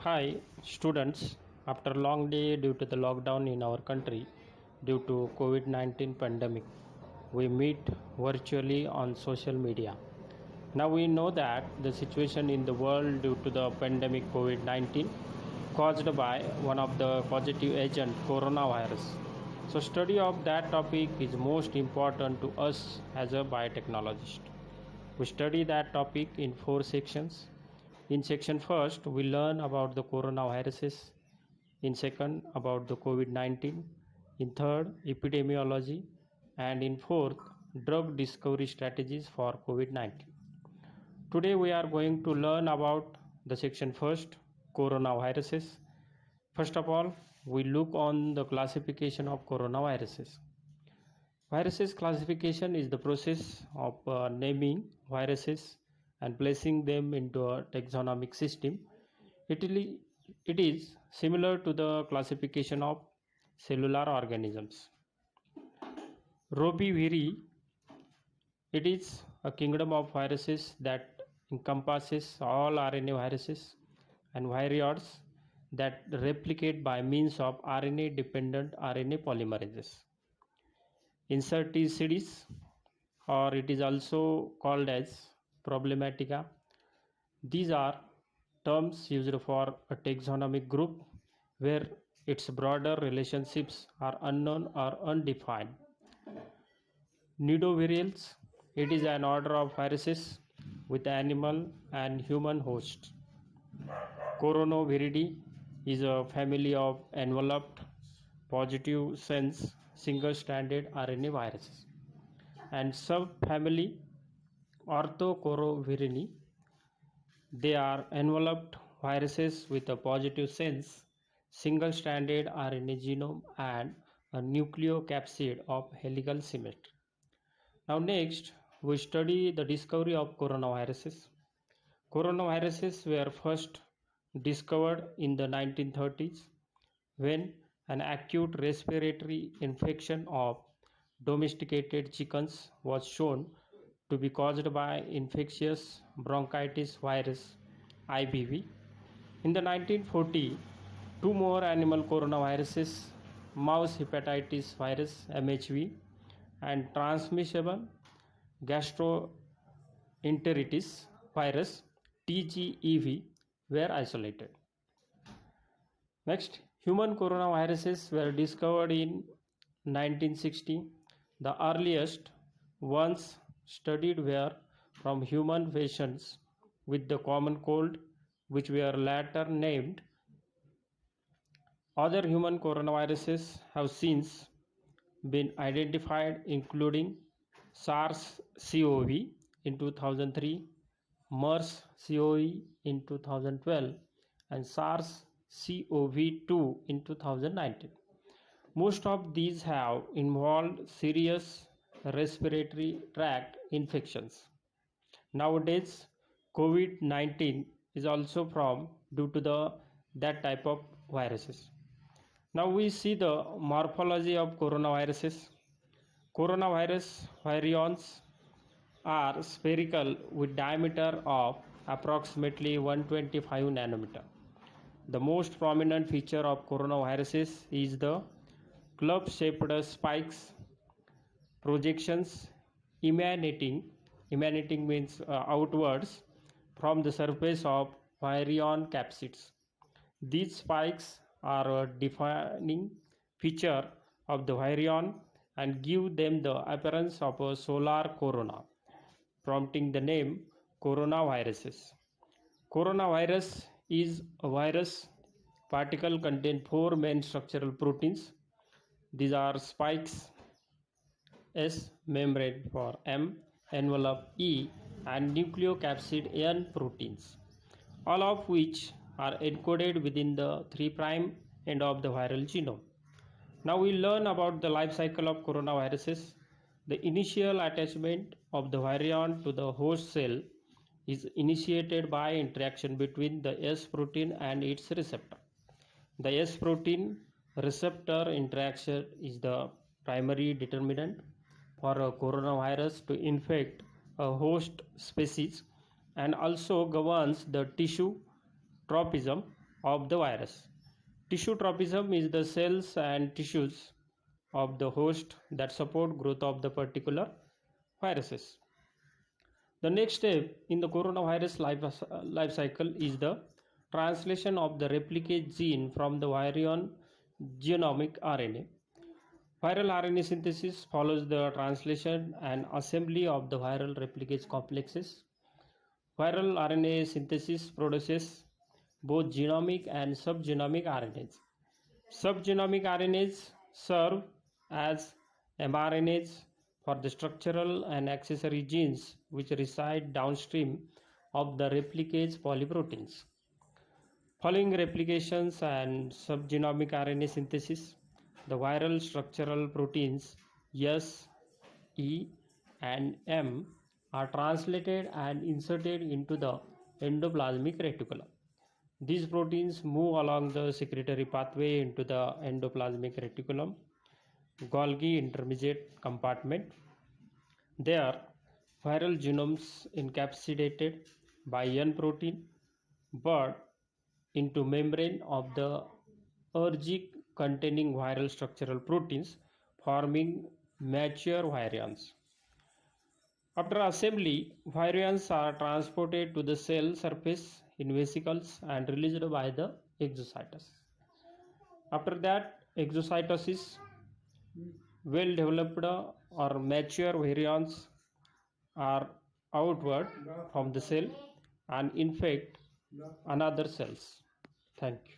Hi, students. After a long day due to the lockdown in our country due to COVID-19 pandemic, we meet virtually on social media. Now we know that the situation in the world due to the pandemic COVID-19 caused by one of the positive agent coronavirus. So study of that topic is most important to us as a biotechnologist. We study that topic in four sections. In section first, we learn about the coronaviruses. In second, about the COVID-19. In third, epidemiology. And in fourth, drug discovery strategies for COVID-19. Today we are going to learn about the section first, coronaviruses. First of all, we look on the classification of coronaviruses. Viruses classification is the process of naming viruses and placing them into a taxonomic system. It is similar to the classification of cellular organisms. Robiwiri, it is a kingdom of viruses that encompasses all RNA viruses and virions that replicate by means of RNA dependent RNA polymerases. Incerticides, or it is also called as problematica. These are terms used for a taxonomic group where its broader relationships are unknown or undefined. Nidovirials, it is an order of viruses with animal and human hosts. Coronaviridae is a family of enveloped positive sense single-stranded RNA viruses. And subfamily Orthocorovirinae, they are enveloped viruses with a positive sense single-stranded RNA genome and a nucleocapsid of helical symmetry. Now next, we study the discovery of coronaviruses. Coronaviruses were first discovered in the 1930s when an acute respiratory infection of domesticated chickens was shown to be caused by infectious bronchitis virus IBV. In the 1940, two more animal coronaviruses, mouse hepatitis virus MHV and transmissible gastroenteritis virus TGEV, were isolated. Next, human coronaviruses were discovered in 1960. The earliest ones studied were from human patients with the common cold, which were later named. Other human coronaviruses have since been identified, including SARS-CoV in 2003, MERS-CoV in 2012, and SARS-CoV-2 in 2019. Most of these have involved serious respiratory tract infections. Nowadays, COVID-19 is also from due to that type of viruses. Now we see the morphology of coronaviruses. Coronavirus virions are spherical with diameter of approximately 125 nanometer. The most prominent feature of coronaviruses is the club-shaped spikes, projections emanating means outwards from the surface of virion capsids. These spikes are a defining feature of the virion and give them the appearance of a solar corona, prompting the name coronaviruses. Coronavirus is a virus particle contain four main structural proteins. These are spikes S, membrane for M, envelope E, and nucleocapsid N proteins, all of which are encoded within the 3' end of the viral genome. Now we learn about the life cycle of coronaviruses. The initial attachment of the virion to the host cell is initiated by interaction between the S protein and its receptor. The S protein receptor interaction is the primary determinant for a coronavirus to infect a host species and also governs the tissue tropism of the virus. Tissue tropism is the cells and tissues of the host that support growth of the particular viruses. The next step in the coronavirus life cycle is the translation of the replicase gene from the virion genomic RNA. Viral RNA synthesis follows the translation and assembly of the viral replicase complexes. Viral RNA synthesis produces both genomic and subgenomic RNAs. Subgenomic RNAs serve as mRNAs for the structural and accessory genes which reside downstream of the replicase polyproteins. Following replications and subgenomic RNA synthesis, the viral structural proteins S, E, and M are translated and inserted into the endoplasmic reticulum. These proteins move along the secretory pathway into the endoplasmic reticulum, Golgi intermediate compartment. There, viral genomes encapsulated by N protein bud into membrane of the ERGIC containing viral structural proteins, forming mature virions. After assembly, virions are transported to the cell surface in vesicles and released by the exocytes. After that, exocytosis, well developed or mature virions are outward from the cell and infect another cells. Thank you.